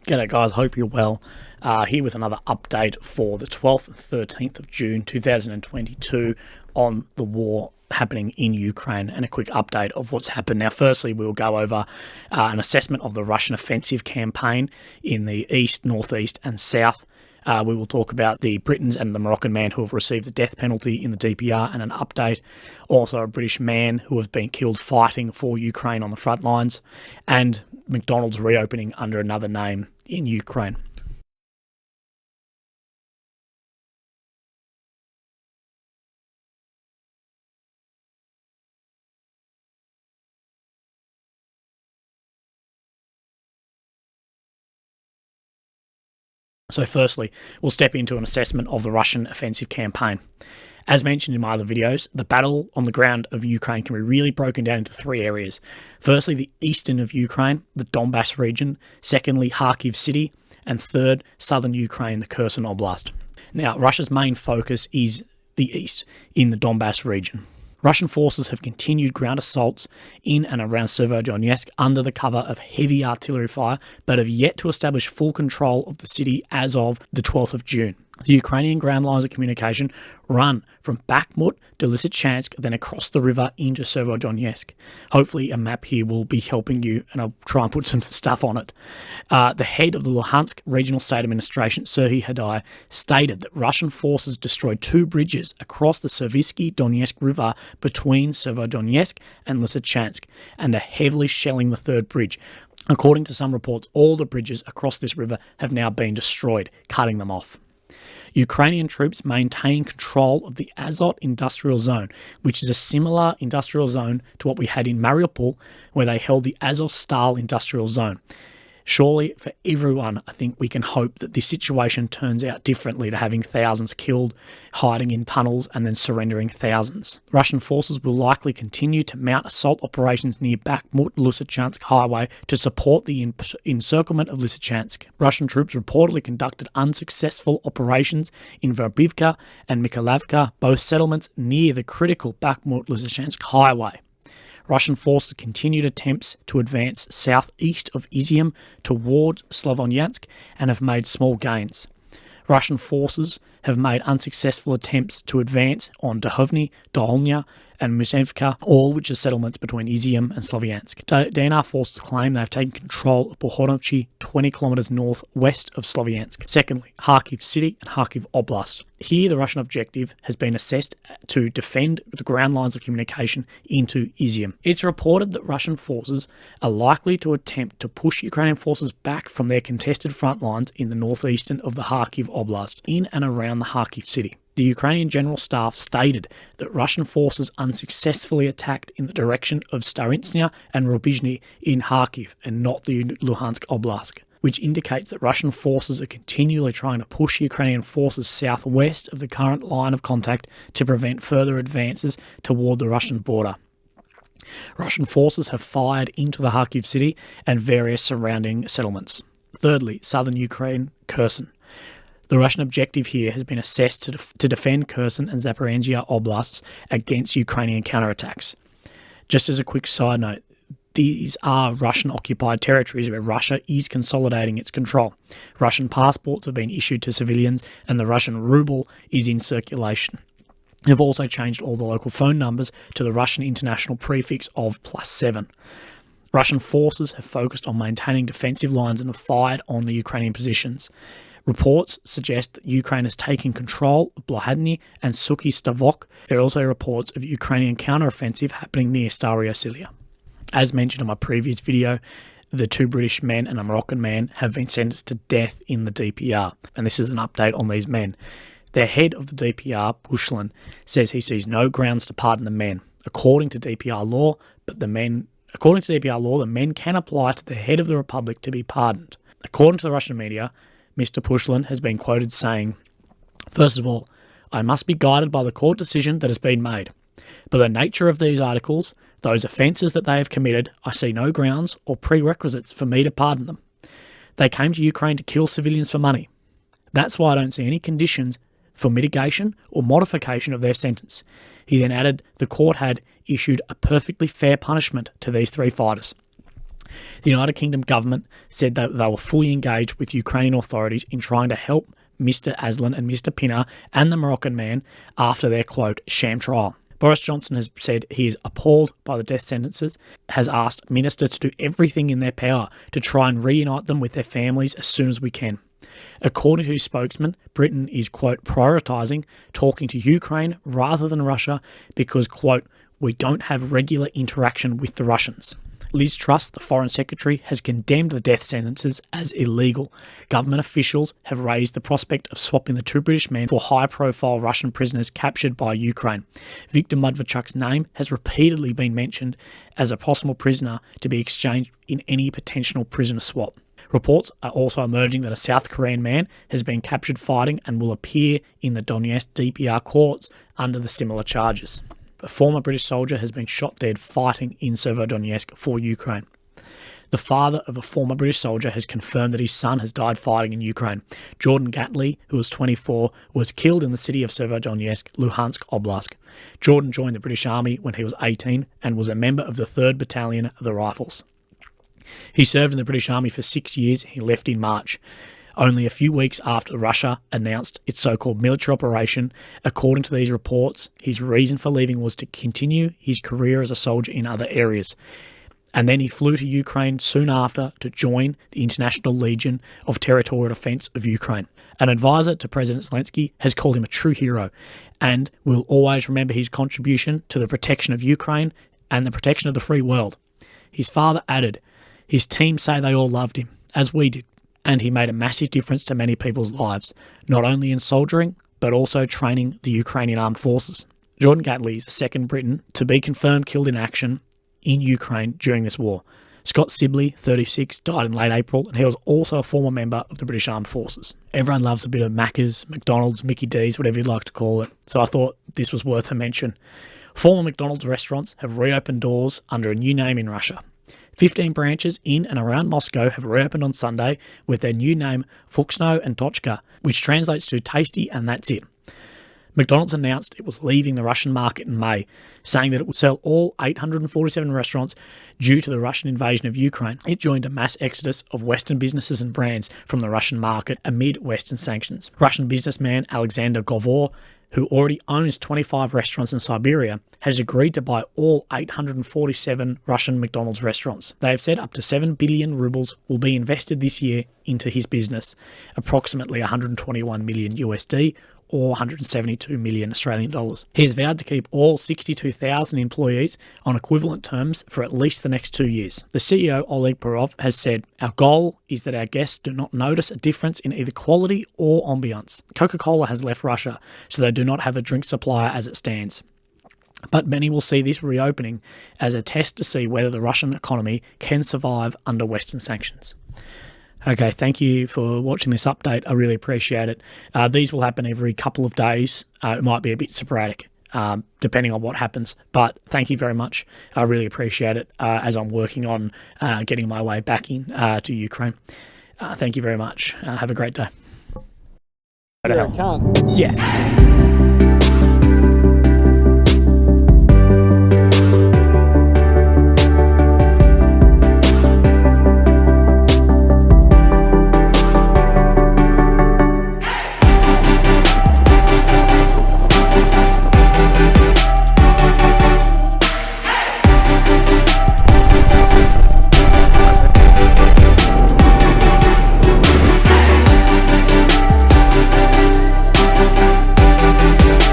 G'day guys, hope you're well. Here with another update for the 12th and 13th of June 2022 on the war happening in Ukraine and a quick update of what's happened. Now, firstly, we'll go over an assessment of the Russian offensive campaign in the east, northeast and south. We will talk about the Britons and the Moroccan man who have received the death penalty in the DPR and an update. Also, a British man who has been killed fighting for Ukraine on the front lines, and McDonald's reopening under another name in Ukraine. So firstly, we'll step into an assessment of the Russian offensive campaign. As mentioned in my other videos, the battle on the ground of Ukraine can be really broken down into three areas. Firstly, the eastern of Ukraine, the Donbass region. Secondly, Kharkiv city. And third, southern Ukraine, the Kherson Oblast. Now, Russia's main focus is the east, in the Donbass region. Russian forces have continued ground assaults in and around Severodonetsk under the cover of heavy artillery fire, but have yet to establish full control of the city as of the 12th of June. The Ukrainian ground lines of communication run from Bakhmut to Lysychansk, then across the river into Severodonetsk. Hopefully a map here will be helping you, and I'll try and put some stuff on it. The head of the Luhansk Regional State Administration, Serhiy Haidai, stated that Russian forces destroyed two bridges across the Seversky Donetsk River between Severodonetsk and Lysychansk, and are heavily shelling the third bridge. According to some reports, all the bridges across this river have now been destroyed, cutting them off. Ukrainian troops maintain control of the Azot industrial zone, which is a similar industrial zone to what we had in Mariupol, where they held the Azovstal industrial zone. Surely, for everyone, I think we can hope that this situation turns out differently to having thousands killed, hiding in tunnels, and then surrendering thousands. Russian forces will likely continue to mount assault operations near Bakhmut-Lysychansk highway to support the encirclement of Lysychansk. Russian troops reportedly conducted unsuccessful operations in Verbivka and Mykolaiivka, both settlements near the critical Bakhmut-Lysychansk highway. Russian forces continued attempts to advance southeast of Izium towards Slavyansk and have made small gains. Russian forces have made unsuccessful attempts to advance on Duhovny, Dolnya, and Musevka, all which are settlements between Izium and Slavyansk. DNR forces claim they have taken control of Pohorovchi, 20 kilometers northwest of Slavyansk. Secondly, Kharkiv city and Kharkiv Oblast. Here, the Russian objective has been assessed to defend the ground lines of communication into Izium. It's reported that Russian forces are likely to attempt to push Ukrainian forces back from their contested front lines in the northeastern of the Kharkiv Oblast, in and around the Kharkiv city. The Ukrainian General Staff stated that Russian forces unsuccessfully attacked in the direction of Staritsnya and Rubizhny in Kharkiv and not the Luhansk Oblast, which indicates that Russian forces are continually trying to push Ukrainian forces southwest of the current line of contact to prevent further advances toward the Russian border. Russian forces have fired into the Kharkiv city and various surrounding settlements. Thirdly, southern Ukraine, Kherson. The Russian objective here has been assessed to defend Kherson and Zaporizhzhia oblasts against Ukrainian counterattacks. Just as a quick side note, these are Russian-occupied territories where Russia is consolidating its control. Russian passports have been issued to civilians, and the Russian ruble is in circulation. They've also changed all the local phone numbers to the Russian international prefix of +7. Russian forces have focused on maintaining defensive lines and have fired on the Ukrainian positions. Reports suggest that Ukraine has taken control of Blohadny and Suky Stavok. There are also reports of Ukrainian counteroffensive happening near Stary Osilia. As mentioned in my previous video, the two British men and a Moroccan man have been sentenced to death in the DPR, and this is an update on these men. Their head of the DPR, Pushlin, says he sees no grounds to pardon the men. According to DPR law, the men can apply to the head of the republic to be pardoned. According to the Russian media, Mr. Pushlin has been quoted saying, "First of all, I must be guided by the court decision that has been made. By the nature of these articles, those offences that they have committed, I see no grounds or prerequisites for me to pardon them. They came to Ukraine to kill civilians for money. That's why I don't see any conditions for mitigation or modification of their sentence." He then added the court had issued a perfectly fair punishment to these three fighters. The United Kingdom government said that they were fully engaged with Ukrainian authorities in trying to help Mr. Aslan and Mr. Pinner and the Moroccan man after their, quote, sham trial. Boris Johnson has said he is appalled by the death sentences, has asked ministers to do everything in their power to try and reunite them with their families as soon as we can. According to his spokesman, Britain is, quote, prioritising talking to Ukraine rather than Russia because, quote, we don't have regular interaction with the Russians. Liz Truss, the Foreign Secretary, has condemned the death sentences as illegal. Government officials have raised the prospect of swapping the two British men for high-profile Russian prisoners captured by Ukraine. Viktor Medvedchuk's name has repeatedly been mentioned as a possible prisoner to be exchanged in any potential prisoner swap. Reports are also emerging that a South Korean man has been captured fighting and will appear in the Donetsk DPR courts under the similar charges. A former British soldier has been shot dead fighting in Severodonetsk for Ukraine. The father of a former British soldier has confirmed that his son has died fighting in Ukraine. Jordan Gatley, who was 24, was killed in the city of Severodonetsk, Luhansk Oblast. Jordan joined the British Army when he was 18 and was a member of the 3rd Battalion of the Rifles. He served in the British Army for 6 years. He left in March, only a few weeks after Russia announced its so-called military operation. According to these reports, his reason for leaving was to continue his career as a soldier in other areas. And then he flew to Ukraine soon after to join the International Legion of Territorial Defence of Ukraine. An advisor to President Zelensky has called him a true hero and will always remember his contribution to the protection of Ukraine and the protection of the free world. His father added, his team say they all loved him, as we did. And he made a massive difference to many people's lives, not only in soldiering, but also training the Ukrainian armed forces. Jordan Gatley is the second Briton to be confirmed killed in action in Ukraine during this war. Scott Sibley, 36, died in late April, and he was also a former member of the British Armed Forces. Everyone loves a bit of Macca's, McDonald's, Mickey D's, whatever you'd like to call it, so I thought this was worth a mention. Former McDonald's restaurants have reopened doors under a new name in Russia. 15 branches in and around Moscow have reopened on Sunday with their new name Vkushno and Tochka, which translates to tasty and that's it. McDonald's announced it was leaving the Russian market in May, saying that it would sell all 847 restaurants due to the Russian invasion of Ukraine. It joined a mass exodus of Western businesses and brands from the Russian market amid Western sanctions. Russian businessman Alexander Govor, who already owns 25 restaurants in Siberia, has agreed to buy all 847 Russian McDonald's restaurants. They have said up to 7 billion rubles will be invested this year into his business, approximately 121 million USD or 172 million Australian dollars. He has vowed to keep all 62,000 employees on equivalent terms for at least the next 2 years. The CEO, Oleg Perov, has said, our goal is that our guests do not notice a difference in either quality or ambiance. Coca-Cola has left Russia, so they do not have a drink supplier as it stands. But many will see this reopening as a test to see whether the Russian economy can survive under Western sanctions. Okay, thank you for watching this update. I really appreciate it. These will happen every couple of days. It might be a bit sporadic, depending on what happens. But thank you very much. I really appreciate it as I'm working on getting my way back in to Ukraine. Thank you very much. Have a great day. Yeah, I can't. Yeah.